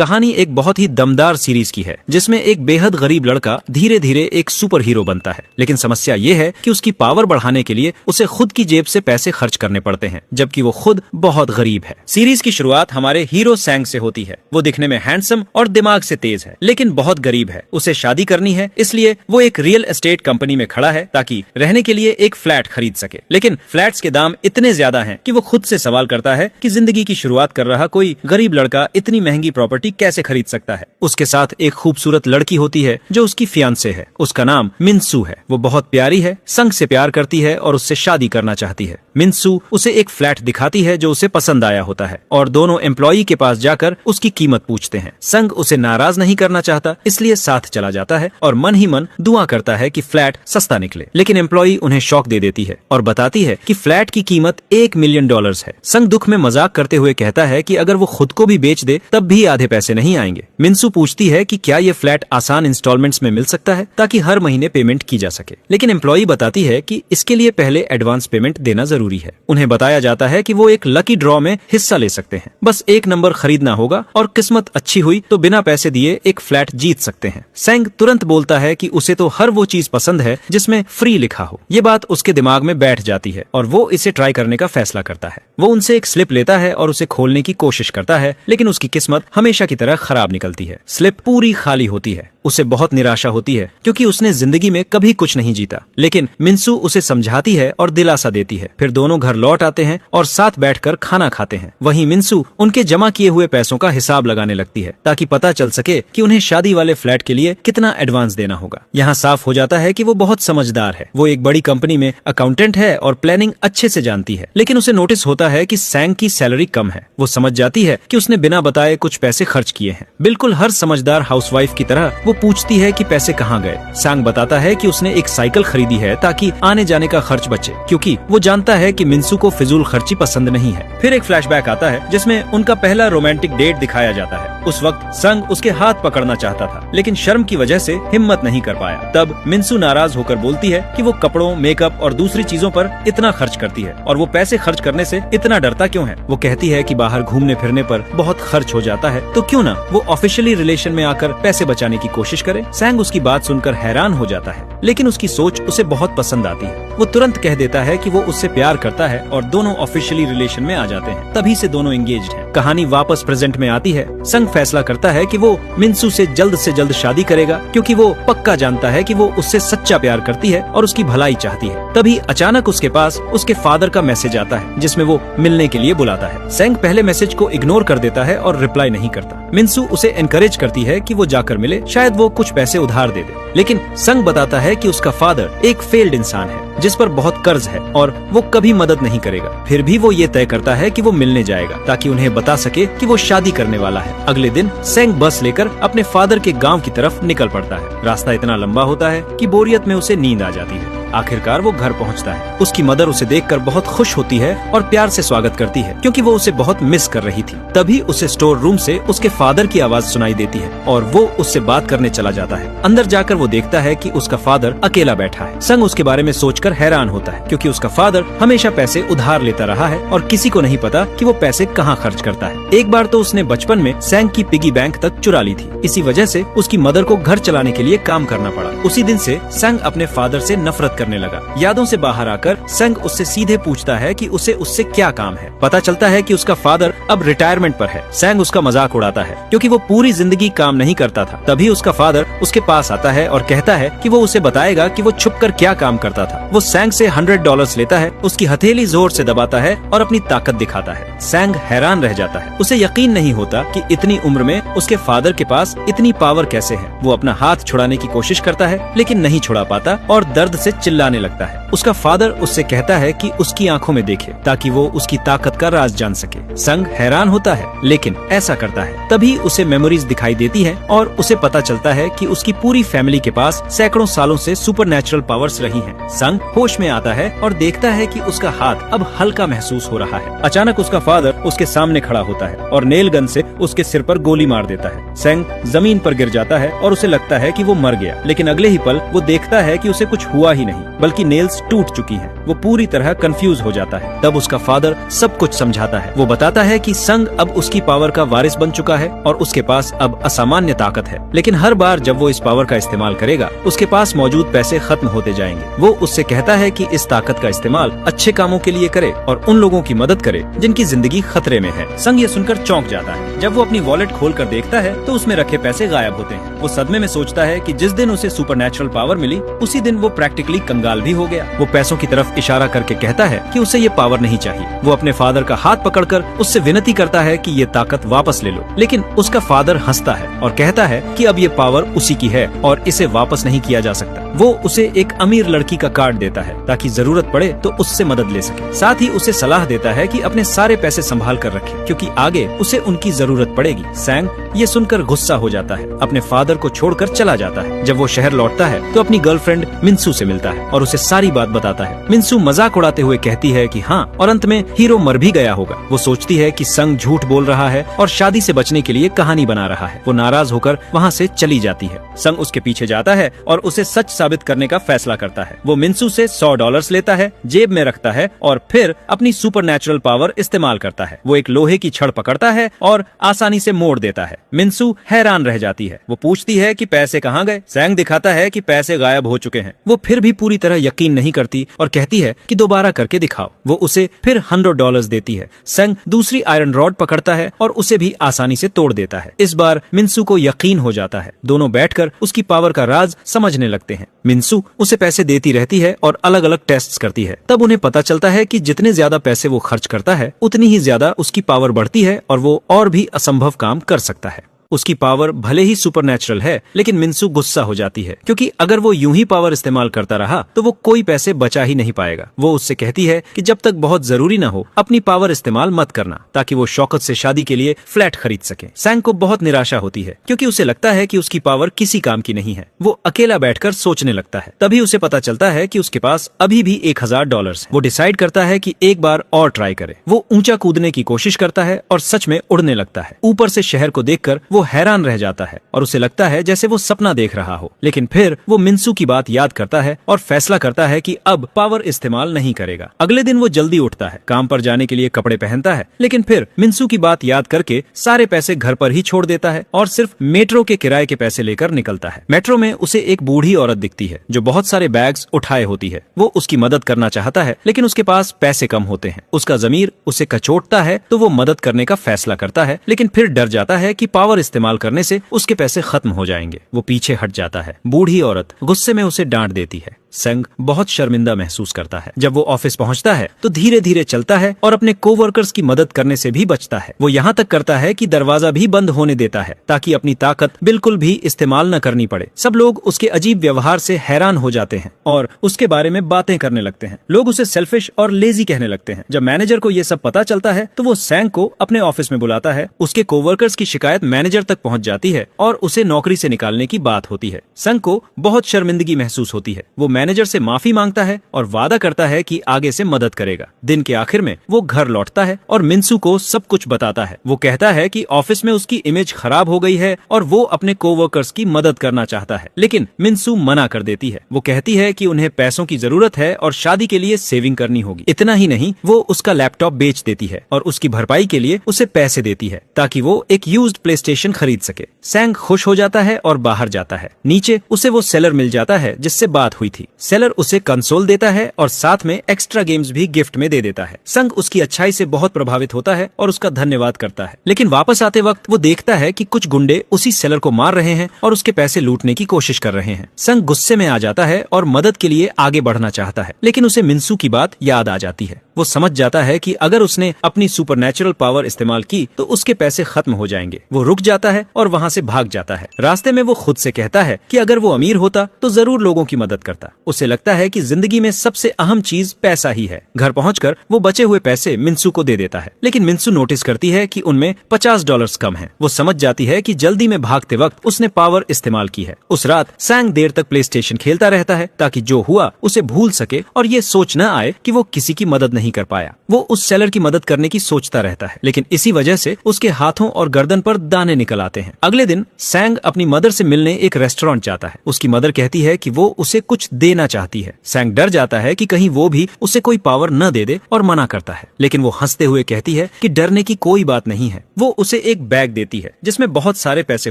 कहानी एक बहुत ही दमदार सीरीज की है, जिसमें एक बेहद गरीब लड़का धीरे धीरे एक सुपर हीरो बनता है। लेकिन समस्या ये है कि उसकी पावर बढ़ाने के लिए उसे खुद की जेब से पैसे खर्च करने पड़ते हैं, जबकि वो खुद बहुत गरीब है। सीरीज की शुरुआत हमारे हीरो सैंग से होती है। वो दिखने में हैंडसम और दिमाग से तेज है, लेकिन बहुत गरीब है। उसे शादी करनी है, इसलिए वो एक रियल एस्टेट कंपनी में खड़ा है ताकि रहने के लिए एक फ्लैट खरीद सके। लेकिन फ्लैट्स के दाम इतने ज्यादा हैं कि वो खुद से सवाल करता है कि जिंदगी की शुरुआत कर रहा कोई गरीब लड़का इतनी महंगी प्रॉपर्टी कैसे खरीद सकता है। उसके साथ एक खूबसूरत लड़की होती है जो उसकी फियांसे है। उसका नाम मिनसू है। वो बहुत प्यारी है, संग से प्यार करती है और उससे शादी करना चाहती है। मिनसू उसे एक फ्लैट दिखाती है जो उसे पसंद आया होता है और दोनों एम्प्लॉई के पास जाकर उसकी कीमत पूछते हैं। संग उसे नाराज नहीं करना चाहता, इसलिए साथ चला जाता है और मन ही मन दुआ करता है कि फ्लैट सस्ता निकले। लेकिन एम्प्लॉई उन्हें शॉक दे देती है और बताती है कि फ्लैट की कीमत $1 मिलियन है। संग दुख में मजाक करते हुए कहता है कि अगर वो खुद को भी बेच दे तब भी आधे पैसे नहीं आएंगे। मिनसू पूछती है कि क्या ये फ्लैट आसान इंस्टॉलमेंट्स में मिल सकता है ताकि हर महीने पेमेंट की जा सके। लेकिन एम्प्लॉई बताती है कि इसके लिए पहले एडवांस पेमेंट देना जरूरी है। उन्हें बताया जाता है कि वो एक लकी ड्रॉ में हिस्सा ले सकते हैं। बस एक नंबर खरीदना होगा और किस्मत अच्छी हुई तो बिना पैसे दिए एक फ्लैट जीत सकते हैं। सैंग तुरंत बोलता है कि उसे तो हर वो चीज पसंद है जिसमें फ्री लिखा हो। ये बात उसके दिमाग में बैठ जाती है और वो इसे ट्राई करने का फैसला करता है। वो उनसे एक स्लिप लेता है और उसे खोलने की कोशिश करता है, लेकिन उसकी किस्मत हमेशा की तरह खराब निकलती है। स्लिप पूरी खाली होती है। उसे बहुत निराशा होती है क्योंकि उसने जिंदगी में कभी कुछ नहीं जीता। लेकिन मिनसू उसे समझाती है और दिलासा देती है। फिर दोनों घर लौट आते हैं और साथ बैठकर खाना खाते हैं। वहीं मिनसू उनके जमा किए हुए पैसों का हिसाब लगाने लगती है ताकि पता चल सके कि उन्हें शादी वाले फ्लैट के लिए कितना एडवांस देना होगा। यहाँ साफ हो जाता है कि वो बहुत समझदार है। वो एक बड़ी कंपनी में अकाउंटेंट है और प्लानिंग अच्छे से जानती है। लेकिन उसे नोटिस होता है कि सैंग की सैलरी कम है। वो समझ जाती है कि उसने बिना बताए कुछ पैसे खर्च किए हैं। बिल्कुल हर समझदार हाउसवाइफ की तरह वो पूछती है कि पैसे कहाँ गए। सैंग बताता है कि उसने एक साइकिल खरीदी है ताकि आने जाने का खर्च बचे, क्योंकि वो जानता है कि मिनसू को फिजूल खर्ची पसंद नहीं है। फिर एक फ्लैशबैक आता है जिसमें उनका पहला रोमांटिक डेट दिखाया जाता है। उस वक्त संग उसके हाथ पकड़ना चाहता था, लेकिन शर्म की वजह से हिम्मत नहीं कर पाया। तब मिनसू नाराज होकर बोलती है कि वो कपड़ों, मेकअप और दूसरी चीजों पर इतना खर्च करती है और वो पैसे खर्च करने से इतना डरता क्यों है। वो कहती है कि बाहर घूमने फिरने पर बहुत खर्च हो जाता है, तो क्यों ना वो ऑफिशियली रिलेशन में आकर पैसे बचाने की कोशिश करे। सैंग उसकी बात सुनकर हैरान हो जाता है, लेकिन उसकी सोच उसे बहुत पसंद आती है। वो तुरंत कह देता है कि वो उससे प्यार करता है और दोनों ऑफिशियली रिलेशन में आ जाते हैं। तभी से दोनों एंगेज्ड हैं। कहानी वापस प्रेजेंट में आती है। संग फैसला करता है कि वो मिनसू से जल्द शादी करेगा, क्योंकि वो पक्का जानता है कि वो उससे सच्चा प्यार करती है और उसकी भलाई चाहती है। तभी अचानक उसके पास उसके फादर का मैसेज आता है जिसमें वो मिलने के लिए बुलाता है। सैंग पहले मैसेज को इग्नोर कर देता है और रिप्लाई नहीं करता। मिनसू उसे एनकरेज करती है कि वो जाकर मिले, शायद वो कुछ पैसे उधार दे दे। लेकिन संग बताता है कि उसका फादर एक फेल्ड इंसान है जिस पर बहुत कर्ज है और वो कभी मदद नहीं करेगा। फिर भी वो ये तय करता है कि वो मिलने जाएगा ताकि उन्हें बता सके कि वो शादी करने वाला है। अगले दिन सैंग बस लेकर अपने फादर के गांव की तरफ निकल पड़ता है। रास्ता इतना लंबा होता है कि बोरियत में उसे नींद आ जाती है। आखिरकार वो घर पहुंचता है। उसकी मदर उसे देखकर बहुत खुश होती है और प्यार से स्वागत करती है, क्योंकि वो उसे बहुत मिस कर रही थी। तभी उसे स्टोर रूम से उसके फादर की आवाज सुनाई देती है और वो उससे बात करने चला जाता है। अंदर जाकर वो देखता है कि उसका फादर अकेला बैठा है। संग उसके बारे में सोचकर हैरान होता है, क्योंकि उसका फादर हमेशा पैसे उधार लेता रहा है और किसी को नहीं पता कि वो पैसे कहाँ खर्च करता है। एक बार तो उसने बचपन में सैंग की पिगी बैंक तक चुरा ली थी। इसी वजह से उसकी मदर को घर चलाने के लिए काम करना पड़ा। उसी दिन से संग अपने फादर से नफरत करने लगा। यादों से बाहर आकर संग उससे सीधे पूछता है कि उसे उससे क्या काम है। पता चलता है कि उसका फादर अब रिटायरमेंट पर है। संग उसका मजाक उड़ाता है क्योंकि वो पूरी जिंदगी काम नहीं करता था। तभी उसका फादर उसके पास आता है और कहता है कि वो उसे बताएगा कि वो छुपकर क्या काम करता था। वो संग से $100 लेता है, उसकी हथेली जोर से दबाता है और अपनी ताकत दिखाता है। संग हैरान रह जाता है। उसे यकीन नहीं होता कि इतनी उम्र में उसके फादर के पास इतनी पावर कैसे है। वो अपना हाथ छुड़ाने की कोशिश करता है, लेकिन नहीं छुड़ा पाता और दर्द से चिल्लाने लगता है। उसका फादर उससे कहता है कि उसकी आंखों में देखे ताकि वो उसकी ताकत का राज जान सके। संग हैरान होता है, लेकिन ऐसा करता है। तभी उसे मेमोरीज दिखाई देती है और उसे पता चलता है कि उसकी पूरी फैमिली के पास सैकड़ों सालों से सुपरनैचुरल पावर्स रही हैं। संग होश में आता है और देखता है कि उसका हाथ अब हल्का महसूस हो रहा है। अचानक उसका फादर उसके सामने खड़ा होता है और नेल गन से उसके सिर पर गोली मार देता है। संग जमीन पर गिर जाता है और उसे लगता है कि वो मर गया, लेकिन अगले ही पल वो देखता है कि उसे कुछ हुआ ही नहीं। नहीं बल्कि नेल्स टूट चुकी हैं। वो पूरी तरह कंफ्यूज हो जाता है। तब उसका फादर सब कुछ समझाता है। वो बताता है कि संग अब उसकी पावर का वारिस बन चुका है और उसके पास अब असामान्य ताकत है, लेकिन हर बार जब वो इस पावर का इस्तेमाल करेगा उसके पास मौजूद पैसे खत्म होते जाएंगे। वो उससे कहता है कि इस ताकत का इस्तेमाल अच्छे कामों के लिए करे और उन लोगों की मदद करे जिनकी जिंदगी खतरे में है। संग ये सुनकर चौंक जाता है। जब वो अपनी वॉलेट खोल कर देखता है तो उसमें रखे पैसे गायब होते हैं। वो सदमे में सोचता है कि जिस दिन उसे सुपरनैचुरल पावर मिली उसी दिन वो प्रैक्टिकली कंगाल भी हो गया। वो पैसों की तरफ इशारा करके कहता है कि उसे ये पावर नहीं चाहिए। वो अपने फादर का हाथ पकड़कर उससे विनती करता है कि ये ताकत वापस ले लो, लेकिन उसका फादर हंसता है और कहता है कि अब ये पावर उसी की है और इसे वापस नहीं किया जा सकता। वो उसे एक अमीर लड़की का कार्ड देता है ताकि जरूरत पड़े तो उससे मदद ले सके। साथ ही उसे सलाह देता है कि अपने सारे पैसे संभाल कर रखे क्योंकि आगे उसे उनकी जरूरत पड़ेगी। सैंग ये सुनकर गुस्सा हो जाता है, अपने फादर को छोड़कर चला जाता है। जब वो शहर लौटता है तो अपनी गर्लफ्रेंड मिन्सू से मिलता है और उसे सारी बात बताता है। मिन्सू मजाक उड़ाते हुए कहती है कि हाँ, और अंत में हीरो मर भी गया होगा। वो सोचती है कि संग झूठ बोल रहा है और शादी से बचने के लिए कहानी बना रहा है। वो नाराज होकर वहाँ से चली जाती है। संग उसके पीछे जाता है और उसे सच साबित करने का फैसला करता है। वो मिन्सू से $100 लेता है, जेब में रखता है और फिर अपनी सुपरनैचुरल पावर इस्तेमाल करता है। वो एक लोहे की छड़ पकड़ता है और आसानी से मोड़ देता है। मिन्सू हैरान रह जाती है। वो पूछती है कि पैसे कहाँ गए। सैंग दिखाता है कि पैसे गायब हो चुके हैं। वो फिर भी पूरी तरह यकीन नहीं करती और कहती है कि दोबारा करके दिखाओ। वो उसे फिर $100 देती है। सैंग दूसरी आयरन रॉड पकड़ता है और उसे भी आसानी से तोड़ देता है। इस बार मिन्सू को यकीन हो जाता है। दोनों बैठकर उसकी पावर का राज समझने लगते हैं। मिन्सू उसे पैसे देती रहती है और अलग अलग टेस्ट्स करती है। तब उन्हें पता चलता है कि जितने ज्यादा पैसे वो खर्च करता है उतनी ही ज्यादा उसकी पावर बढ़ती है और वो और भी असंभव काम कर सकता है। उसकी पावर भले ही सुपरनैचुरल है, लेकिन मिन्सू गुस्सा हो जाती है क्योंकि अगर वो यूं ही पावर इस्तेमाल करता रहा तो वो कोई पैसे बचा ही नहीं पाएगा। वो उससे कहती है कि जब तक बहुत जरूरी ना हो अपनी पावर इस्तेमाल मत करना, ताकि वो शौकत से शादी के लिए फ्लैट खरीद सके। सैंग को बहुत निराशा होती है क्योंकि उसे लगता है कि उसकी पावर किसी काम की नहीं है। वो अकेला बैठकर सोचने लगता है। तभी उसे पता चलता है कि उसके पास अभी भी $1000 है। वो डिसाइड करता है कि एक बार और ट्राई करे। वो ऊंचा कूदने की कोशिश करता है और सच में उड़ने लगता है। ऊपर से शहर को देखकर वो हैरान रह जाता है और उसे लगता है जैसे वो सपना देख रहा हो। लेकिन फिर वो मिन्सू की बात याद करता है और फैसला करता है कि अब पावर इस्तेमाल नहीं करेगा। अगले दिन वो जल्दी उठता है, काम पर जाने के लिए कपड़े पहनता है, लेकिन फिर मिन्सू की बात याद करके सारे पैसे घर पर ही छोड़ देता है और सिर्फ मेट्रो के किराए के पैसे लेकर निकलता है। मेट्रो में उसे एक बूढ़ी औरत दिखती है जो बहुत सारे बैग्स उठाए होती है। वो उसकी मदद करना चाहता है लेकिन उसके पास पैसे कम होते हैं। उसका ज़मीर उसे कचोटता है तो वो मदद करने का फैसला करता है, लेकिन फिर डर जाता है कि पावर इस्तेमाल करने से उसके पैसे खत्म हो जाएंगे। वो पीछे हट जाता है। बूढ़ी औरत गुस्से में उसे डांट देती है। संग बहुत शर्मिंदा महसूस करता है। जब वो ऑफिस पहुंचता है तो धीरे धीरे चलता है और अपने कोवर्कर्स की मदद करने से भी बचता है। वो यहाँ तक करता है कि दरवाजा भी बंद होने देता है ताकि अपनी ताकत बिल्कुल भी इस्तेमाल न करनी पड़े। सब लोग उसके अजीब व्यवहार से हैरान हो जाते हैं और उसके बारे में बातें करने लगते हैं। लोग उसे सेल्फिश और लेजी कहने लगते हैं। जब मैनेजर को ये सब पता चलता है तो वो सैंग को अपने ऑफिस में बुलाता है। उसके कोवर्कर्स की शिकायत मैनेजर तक पहुंच जाती है और उसे नौकरी से निकालने की बात होती है। संग को बहुत शर्मिंदगी महसूस होती है। वो मैनेजर से माफी मांगता है और वादा करता है कि आगे से मदद करेगा। दिन के आखिर में वो घर लौटता है और मिन्सू को सब कुछ बताता है। वो कहता है कि ऑफिस में उसकी इमेज खराब हो गई है और वो अपने कोवर्कर्स की मदद करना चाहता है, लेकिन मिन्सू मना कर देती है। वो कहती है कि उन्हें पैसों की जरूरत है और शादी के लिए सेविंग करनी होगी। इतना ही नहीं, वो उसका लैपटॉप बेच देती है और उसकी भरपाई के लिए उसे पैसे देती है ताकि वो एक यूज्ड प्लेस्टेशन खरीद सके। सैंग खुश हो जाता है और बाहर जाता है। नीचे उसे वो सेलर मिल जाता है जिससे बात हुई थी। सेलर उसे कंसोल देता है और साथ में एक्स्ट्रा गेम्स भी गिफ्ट में दे देता है। संग उसकी अच्छाई से बहुत प्रभावित होता है और उसका धन्यवाद करता है, लेकिन वापस आते वक्त वो देखता है कि कुछ गुंडे उसी सेलर को मार रहे हैं और उसके पैसे लूटने की कोशिश कर रहे हैं। संग गुस्से में आ जाता है और मदद के लिए आगे बढ़ना चाहता है, लेकिन उसे मिन्सू की बात याद आ जाती है। वो समझ जाता है कि अगर उसने अपनी सुपरनैचुरल पावर इस्तेमाल की तो उसके पैसे खत्म हो जाएंगे। वो रुक जाता है और वहाँ से भाग जाता है। रास्ते में वो खुद से कहता है कि अगर वो अमीर होता तो जरूर लोगों की मदद करता। उसे लगता है कि जिंदगी में सबसे अहम चीज पैसा ही है। घर पहुंचकर वो बचे हुए पैसे मिन्सू को दे देता है, लेकिन मिन्सू नोटिस करती है कि उनमें $50 कम है। वो समझ जाती है कि जल्दी में भागते वक्त उसने पावर इस्तेमाल की है। उस रात सैंग देर तक प्ले स्टेशन खेलता रहता है ताकि जो हुआ उसे भूल सके और ये सोच न आए कि वो किसी की मदद नहीं कर पाया। वो उस सेलर की मदद करने की सोचता रहता है, लेकिन इसी वजह से उसके हाथों और गर्दन पर दाने निकल आते हैं। अगले दिन सैंग अपनी मदर से मिलने एक रेस्टोरेंट जाता है। उसकी मदर कहती है कि वो उसे कुछ देना चाहती है। सैंग डर जाता है कि कहीं वो भी उसे कोई पावर न दे दे और मना करता है, लेकिन वो हंसते हुए कहती है कि डरने की कोई बात नहीं है। वो उसे एक बैग देती है जिसमें बहुत सारे पैसे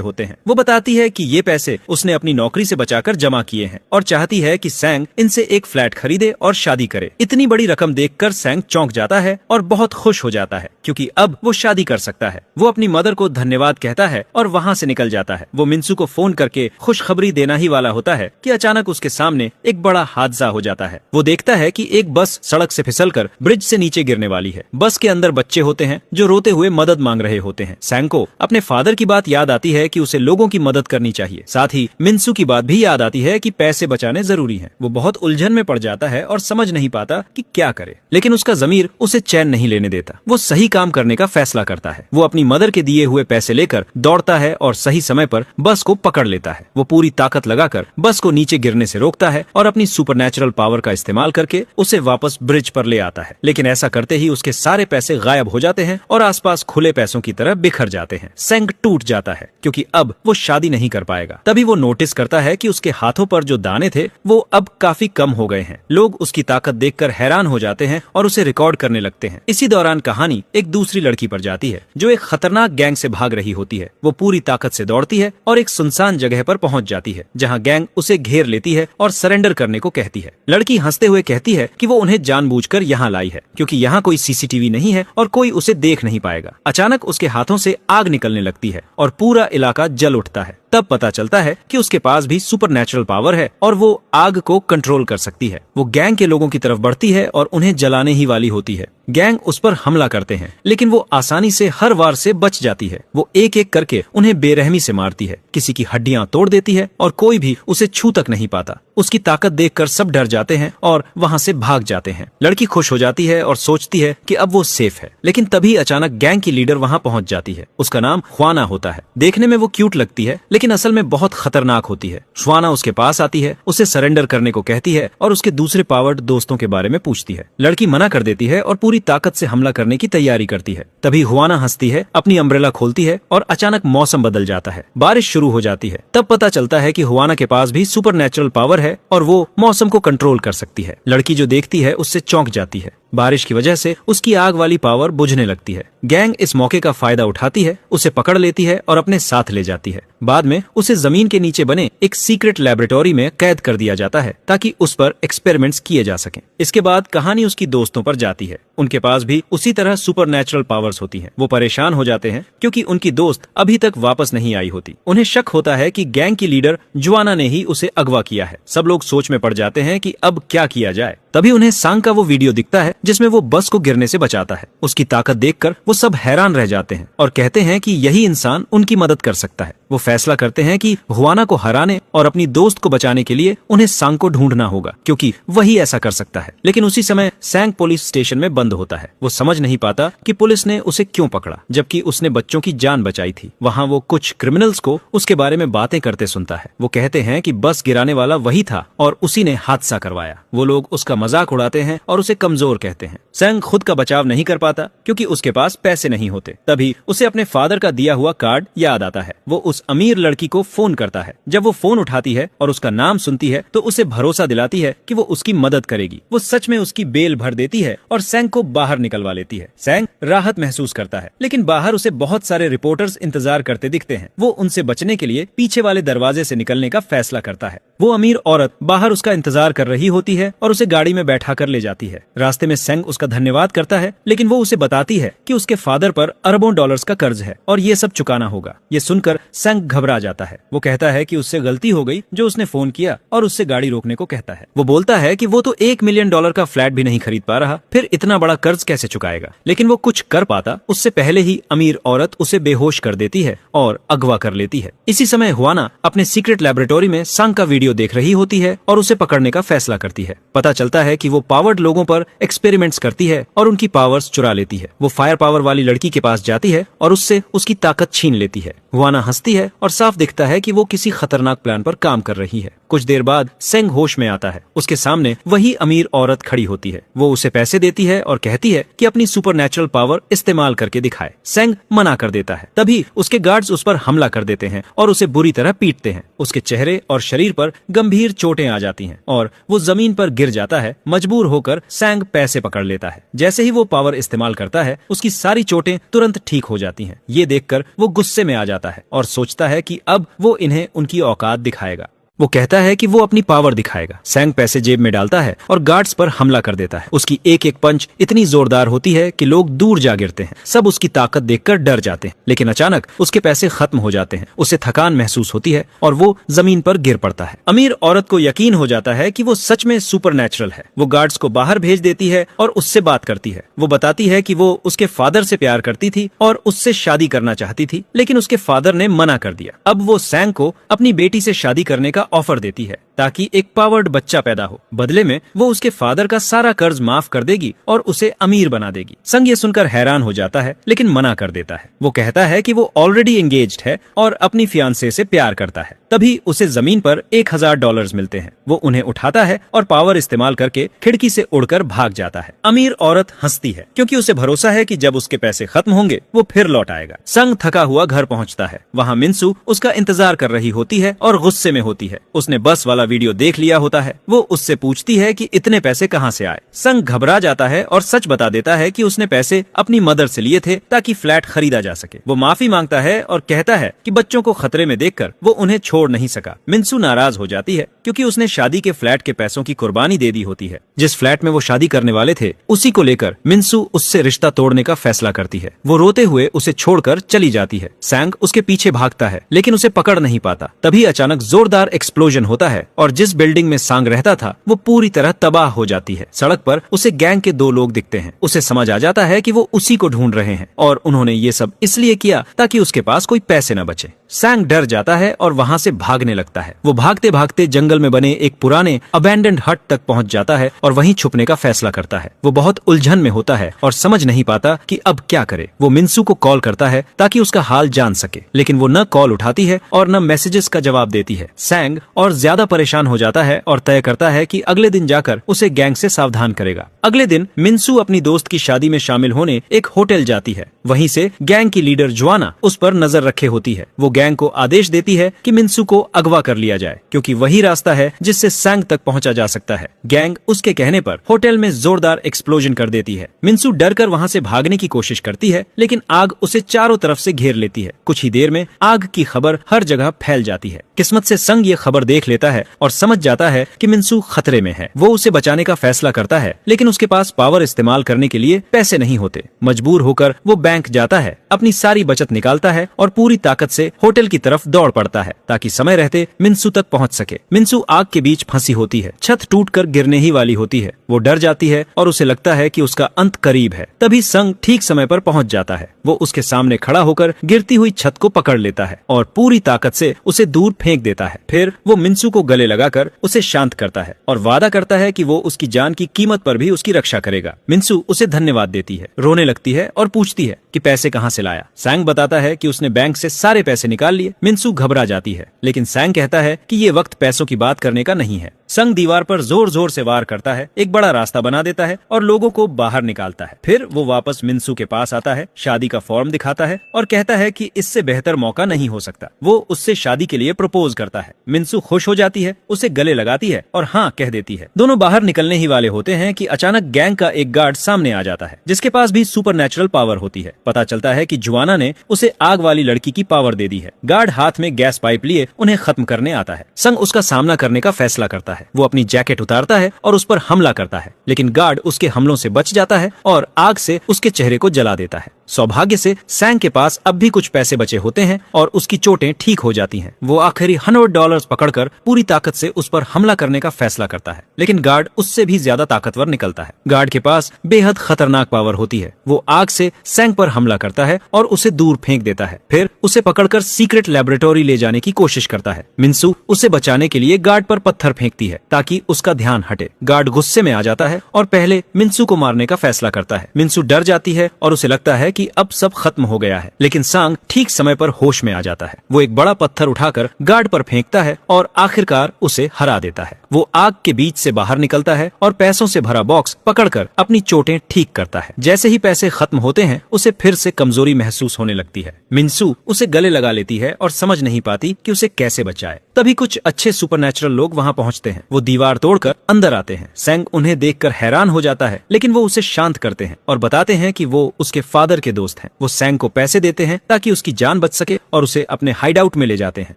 होते हैं। वो बताती है कि ये पैसे उसने अपनी नौकरी से बचाकर जमा किए हैं और चाहती है कि सैंग इनसे एक फ्लैट खरीदे और शादी करे। इतनी बड़ी रकम देखकर सैंग चौंक जाता है और बहुत खुश हो जाता है क्योंकि अब वो शादी कर सकता है। वो अपनी मदर को धन्यवाद कहता है और वहाँ से निकल जाता है। वो मिन्सू को फोन करके खुशखबरी देना ही वाला होता है कि अचानक उसके सामने एक बड़ा हादसा हो जाता है। वो देखता है कि एक बस सड़क से फिसलकर ब्रिज से नीचे गिरने वाली है। बस के अंदर बच्चे होते हैं जो रोते हुए मदद मांग रहे होते हैं। सैंग को अपने फादर की बात याद आती है कि उसे लोगों की मदद करनी चाहिए। साथ ही मिन्सू की बात भी याद आती है कि पैसे बचाने जरूरी हैं। वो बहुत उलझन में पड़ जाता है और समझ नहीं पाता कि क्या करे, लेकिन उसका ज़मीर उसे चैन नहीं लेने देता। वो सही काम करने का फैसला करता है। वो अपनी मदर के दिए हुए पैसे लेकर दौड़ता है और सही समय पर बस को पकड़ लेता है। वो पूरी ताकत लगाकर बस को नीचे गिरने से रोकता है और अपनी सुपरनैचुरल पावर का इस्तेमाल करके उसे वापस ब्रिज पर ले आता है। लेकिन ऐसा करते ही उसके सारे पैसे गायब हो जाते हैं और आसपास खुले पैसों की तरह बिखर जाते हैं। सैंग टूट जाता है क्योंकि अब वो शादी नहीं कर पाएगा। तभी वो नोटिस करता है कि उसके हाथों पर जो दाने थे वो अब काफी कम हो गए हैं। लोग उसकी ताकत देखकर हैरान हो जाते हैं और उसे रिकॉर्ड करने लगते हैं। इसी दौरान कहानी एक दूसरी लड़की पर जाती है जो एक खतरनाक गैंग से भाग रही होती है। वो पूरी ताकत से दौड़ती है और एक सुनसान जगह पर पहुंच जाती है जहां गैंग उसे घेर लेती है और सरेंडर करने को कहती है। लड़की हंसते हुए कहती है कि वो उन्हें जानबूझकर यहाँ लाई है क्योंकि यहाँ कोई सीसीटीवी नहीं है और कोई उसे देख नहीं पाएगा। अचानक उसके हाथों से आग निकलने लगती है और पूरा इलाका जल उठता है। तब पता चलता है कि उसके पास भी सुपरनैचुरल पावर है और वो आग को कंट्रोल कर सकती है। वो गैंग के लोगों की तरफ बढ़ती है और उन्हें जलाने ही वाली होती है। गैंग उस पर हमला करते हैं लेकिन वो आसानी से हर वार से बच जाती है। वो एक एक करके उन्हें बेरहमी से मारती है, किसी की हड्डियां तोड़ देती है और कोई भी उसे छू तक नहीं पाता। उसकी ताकत देखकर सब डर जाते हैं और वहाँ से भाग जाते हैं। लड़की खुश हो जाती है और सोचती है कि अब वो सेफ है, लेकिन तभी अचानक गैंग की लीडर वहाँ पहुँच जाती है। उसका नाम ख्वाना होता है। देखने में वो क्यूट लगती है लेकिन असल में बहुत खतरनाक होती है। ख्वाना उसके पास आती है, उसे सरेंडर करने को कहती है और उसके दूसरे पावर्ड दोस्तों के बारे में पूछती है। लड़की मना कर देती है और पूरी ताकत से हमला करने की तैयारी करती है। तभी ख्वाना हंसती है, अपनी अम्ब्रेला खोलती है और अचानक मौसम बदल जाता है। बारिश शुरू हो जाती है। तब पता चलता है कि ख्वाना के पास भी सुपरनैचुरल पावर है और वो मौसम को कंट्रोल कर सकती है। लड़की जो देखती है उससे चौंक जाती है। बारिश की वजह से उसकी आग वाली पावर बुझने लगती है। गैंग इस मौके का फायदा उठाती है, उसे पकड़ लेती है और अपने साथ ले जाती है। बाद में उसे जमीन के नीचे बने एक सीक्रेट लैबोरेटरी में कैद कर दिया जाता है ताकि उस पर एक्सपेरिमेंट्स किए जा सकें। इसके बाद कहानी उसकी दोस्तों पर जाती है। उनके पास भी उसी तरह सुपरनैचुरल पावर्स होती हैं। वो परेशान हो जाते हैं क्योंकि उनकी दोस्त अभी तक वापस नहीं आई होती। उन्हें शक होता है कि गैंग की लीडर जुआना ने ही उसे अगवा किया है। सब लोग सोच में पड़ जाते हैं कि अब क्या किया जाए। तभी उन्हें सांग का वो वीडियो दिखता है जिसमें वो बस को गिरने से बचाता है। उसकी ताकत देखकर वो सब हैरान रह जाते हैं और कहते हैं कि यही इंसान उनकी मदद कर सकता है। वो फैसला करते हैं कि ख्वाना को हराने और अपनी दोस्त को बचाने के लिए उन्हें सांग को ढूंढना होगा क्योंकि वही ऐसा कर सकता है। लेकिन उसी समय सैंग पुलिस स्टेशन में बंद होता है। वो समझ नहीं पाता कि पुलिस ने उसे क्यों पकड़ा जबकि उसने बच्चों की जान बचाई थी। वहाँ वो कुछ क्रिमिनल्स को उसके बारे में बातें करते सुनता है। वो कहते हैं कि बस गिराने वाला वही था और उसी ने हादसा करवाया। वो लोग उसका मजाक उड़ाते हैं और उसे कमजोर कहते हैं। सैंग खुद का बचाव नहीं कर पाता क्योंकि उसके पास पैसे नहीं होते। तभी उसे अपने फादर का दिया हुआ कार्ड याद आता है। वो उस अमीर लड़की को फोन करता है। जब वो फोन उठाती है और उसका नाम सुनती है तो उसे भरोसा दिलाती है कि वो उसकी मदद करेगी। वो सच में उसकी बेल भर देती है और सैंग को बाहर निकलवा लेती है। सैंग राहत महसूस करता है लेकिन बाहर उसे बहुत सारे रिपोर्टर्स इंतजार करते दिखते हैं। वो उनसे बचने के लिए पीछे वाले दरवाजे से निकलने का फैसला करता है। वो अमीर औरत बाहर उसका इंतजार कर रही होती है और उसे गाड़ी में बैठा कर ले जाती है। रास्ते में सैंग उसका धन्यवाद करता है लेकिन वो उसे बताती है कि उसके फादर पर अरबों डॉलर्स का कर्ज है और ये सब चुकाना होगा। ये सुनकर सैंग घबरा जाता है। वो कहता है कि उससे गलती हो गई जो उसने फोन किया और उससे गाड़ी रोकने को कहता है। वो बोलता है कि वो तो $1 मिलियन का फ्लैट भी नहीं खरीद पा रहा, फिर इतना बड़ा कर्ज कैसे चुकाएगा। लेकिन वो कुछ कर पाता उससे पहले ही अमीर औरत उसे बेहोश कर देती है और अगवा कर लेती है। इसी समय ख्वाना अपने सीक्रेट लैबोरेटरी में सांग का वीडियो देख रही होती है और उसे पकड़ने का फैसला करती है। पता चलता है कि वो पावर्ड लोगों पर एक्सपेरिमेंट्स करती है और उनकी पावर्स चुरा लेती है। वो फायर पावर वाली लड़की के पास जाती है और उससे उसकी ताकत छीन लेती है। ख्वाना हंसती है और साफ दिखता है कि वो किसी खतरनाक प्लान पर काम कर रही है। कुछ देर बाद सेंग होश में आता है। उसके सामने वही अमीर औरत खड़ी होती है। वो उसे पैसे देती है और कहती है कि अपनी सुपरनैचुरल पावर इस्तेमाल करके दिखाए। सेंग मना कर देता है। तभी उसके गार्ड्स उस पर हमला कर देते हैं और उसे बुरी तरह पीटते हैं। उसके चेहरे और शरीर पर गंभीर चोटें आ जाती हैं और वो जमीन पर गिर जाता है। मजबूर होकर सेंग पैसे पकड़ लेता है। जैसे ही वो पावर इस्तेमाल करता है, उसकी सारी चोटें तुरंत ठीक हो जाती हैं। ये देखकर वो गुस्से में आ जाता है और सोचता है कि अब वो इन्हें उनकी औकात दिखाएगा। वो कहता है कि वो अपनी पावर दिखाएगा। सेंग पैसे जेब में डालता है और गार्ड्स पर हमला कर देता है। उसकी एक एक पंच इतनी जोरदार होती है कि लोग दूर जा गिरते हैं। सब उसकी ताकत देखकर डर जाते हैं, लेकिन अचानक उसके पैसे खत्म हो जाते हैं। उसे थकान महसूस होती है और वो जमीन पर गिर पड़ता है। अमीर औरत को यकीन हो जाता है कि वो सच में सुपरनैचुरल है। वो गार्ड्स को बाहर भेज देती है और उससे बात करती है। वो बताती है कि वो उसके फादर से प्यार करती थी और उससे शादी करना चाहती थी, लेकिन उसके फादर ने मना कर दिया। अब वो सेंग को अपनी बेटी से शादी करने का ऑफर देती है ताकि एक पावर्ड बच्चा पैदा हो। बदले में वो उसके फादर का सारा कर्ज माफ कर देगी और उसे अमीर बना देगी। संग ये सुनकर हैरान हो जाता है, लेकिन मना कर देता है। वो कहता है कि वो ऑलरेडी एंगेज्ड है और अपनी फियांसे से प्यार करता है। तभी उसे जमीन पर $1000 मिलते हैं। वो उन्हें उठाता है और पावर इस्तेमाल करके खिड़की से उड़कर भाग जाता है। अमीर औरत हंसती है क्योंकि उसे भरोसा है कि जब उसके पैसे खत्म होंगे वो फिर लौट आएगा। संग थका हुआ घर पहुंचता है। वहाँ मिन्सू उसका इंतजार कर रही होती है और गुस्से में होती है। उसने बस वाला वीडियो देख लिया होता है। वो उससे पूछती है कि इतने पैसे कहाँ से आए। संग घबरा जाता है और सच बता देता है कि उसने पैसे अपनी मदर से लिए थे ताकि फ्लैट खरीदा जा सके। वो माफी मांगता है और कहता है कि बच्चों को खतरे में देखकर वो उन्हें छोड़ नहीं सका। मिन्सू नाराज हो जाती है क्योंकि उसने शादी के फ्लैट के पैसों की कुर्बानी दे दी होती है। जिस फ्लैट में वो शादी करने वाले थे, उसी को लेकर मिन्सू उससे रिश्ता तोड़ने का फैसला करती है। वो रोते हुए उसे छोड़कर चली जाती है। सैंग उसके पीछे भागता है, लेकिन उसे पकड़ नहीं पाता। तभी अचानक जोरदार एक्सप्लोजन होता है और जिस बिल्डिंग में सांग रहता था वो पूरी तरह तबाह हो जाती है। सड़क पर उसे गैंग के 2 लोग दिखते हैं। उसे समझ आ जाता है कि वो उसी को ढूंढ रहे हैं और उन्होंने ये सब इसलिए किया ताकि उसके पास कोई पैसे न बचे। सैंग डर जाता है और वहाँ से भागने लगता है। वो भागते भागते जंगल में बने एक पुराने अबैंडन्ड हट तक पहुँच जाता है और वहीं छुपने का फैसला करता है। वो बहुत उलझन में होता है और समझ नहीं पाता कि अब क्या करे। वो मिन्सू को कॉल करता है ताकि उसका हाल जान सके, लेकिन वो न कॉल उठाती है और न मैसेजेस का जवाब देती है। सैंग और ज्यादा परेशान हो जाता है और तय करता है कि अगले दिन जाकर उसे गैंग से सावधान करेगा। अगले दिन मिन्सू अपनी दोस्त की शादी में शामिल होने एक होटल जाती है। वहीं से गैंग की लीडर जोआना उस पर नजर रखे होती है। वो गैंग को आदेश देती है कि मिन्सू को अगवा कर लिया जाए, क्योंकि वही रास्ता है जिससे सैंग तक पहुंचा जा सकता है। गैंग उसके कहने पर होटल में जोरदार एक्सप्लोजन कर देती है। मिन्सू डरकर वहां से भागने की कोशिश करती है, लेकिन आग उसे चारों तरफ से घेर लेती है। कुछ ही देर में आग की खबर हर जगह फैल जाती है। किस्मत से संग ये खबर देख लेता है और समझ जाता है कि मिन्सू खतरे में है। वो उसे बचाने का फैसला करता है, लेकिन उसके पास पावर इस्तेमाल करने के लिए पैसे नहीं होते। मजबूर होकर वो बैंक जाता है, अपनी सारी बचत निकालता है और पूरी ताकत से होटल की तरफ दौड़ पड़ता है ताकि समय रहते मिन्सू तक पहुंच सके। मिन्सू आग के बीच फंसी होती है। छत टूटकर गिरने ही वाली होती है। वो डर जाती है और उसे लगता है कि उसका अंत करीब है। तभी संग ठीक समय पर पहुंच जाता है। वो उसके सामने खड़ा होकर गिरती हुई छत को पकड़ लेता है और पूरी ताकत से उसे दूर फेंक देता है। फिर वो मिन्सू को गले लगाकर उसे शांत करता है और वादा करता है कि वो उसकी जान की कीमत पर भी उसकी रक्षा करेगा। मिन्सू उसे धन्यवाद देती है, रोने लगती है और पूछती है कि पैसे कहाँ से लाया। सैंग बताता है कि उसने बैंक से सारे पैसे निकाल लिए। मिन्सू घबरा जाती है, लेकिन सैंग कहता है कि ये वक्त पैसों की बात करने का नहीं है। संग दीवार पर जोर जोर से वार करता है, एक बड़ा रास्ता बना देता है और लोगों को बाहर निकालता है। फिर वो वापस मिन्सू के पास आता है, शादी का फॉर्म दिखाता है और कहता है कि इससे बेहतर मौका नहीं हो सकता। वो उससे शादी के लिए प्रपोज करता है। मिन्सू खुश हो जाती है, उसे गले लगाती है और हाँ कह देती है। दोनों बाहर निकलने ही वाले होते हैं कि अचानक गैंग का एक गार्ड सामने आ जाता है, जिसके पास भी सुपरनैचुरल पावर होती है। पता चलता है कि जोआना ने उसे आग वाली लड़की की पावर दे दी है। गार्ड हाथ में गैस पाइप लिए उन्हें खत्म करने आता है। संग उसका सामना करने का फैसला करता है। वो अपनी जैकेट उतारता है और उस पर हमला करता है, लेकिन गार्ड उसके हमलों से बच जाता है और आग से उसके चेहरे को जला देता है। सौभाग्य से सैंग के पास अब भी कुछ पैसे बचे होते हैं और उसकी चोटें ठीक हो जाती हैं। वो आखिरी $100 पकड़कर पूरी ताकत से उस पर हमला करने का फैसला करता है, लेकिन गार्ड उससे भी ज्यादा ताकतवर निकलता है। गार्ड के पास बेहद खतरनाक पावर होती है। वो आग से सैंग पर हमला करता है और उसे दूर फेंक देता है। फिर उसे पकड़कर सीक्रेट लेबोरेटरी ले जाने की कोशिश करता है। मिन्सू उसे बचाने के लिए गार्ड पर पत्थर फेंकती है ताकि उसका ध्यान हटे। गार्ड गुस्से में आ जाता है और पहले मिन्सू को मारने का फैसला करता है। मिन्सू डर जाती है और उसे लगता है कि अब सब खत्म हो गया है, लेकिन सांग ठीक समय पर होश में आ जाता है। वो एक बड़ा पत्थर उठाकर गार्ड पर फेंकता है और आखिरकार उसे हरा देता है। वो आग के बीच से बाहर निकलता है और पैसों से भरा बॉक्स पकड़कर अपनी चोटें ठीक करता है। जैसे ही पैसे खत्म होते हैं उसे फिर से कमजोरी महसूस होने लगती है। मिन्सू उसे गले लगा लेती है और समझ नहीं पाती कि उसे कैसे बचाए। तभी कुछ अच्छे सुपरनैचुरल लोग वहाँ पहुँचते हैं। वो दीवार तोड़कर अंदर आते हैं। सैंग उन्हें देखकर हैरान हो जाता है, लेकिन वो उसे शांत करते हैं और बताते हैं कि वो उसके फादर के दोस्त हैं। वो सैंग को पैसे देते हैं ताकि उसकी जान बच सके और उसे अपने हाइड आउट में ले जाते हैं,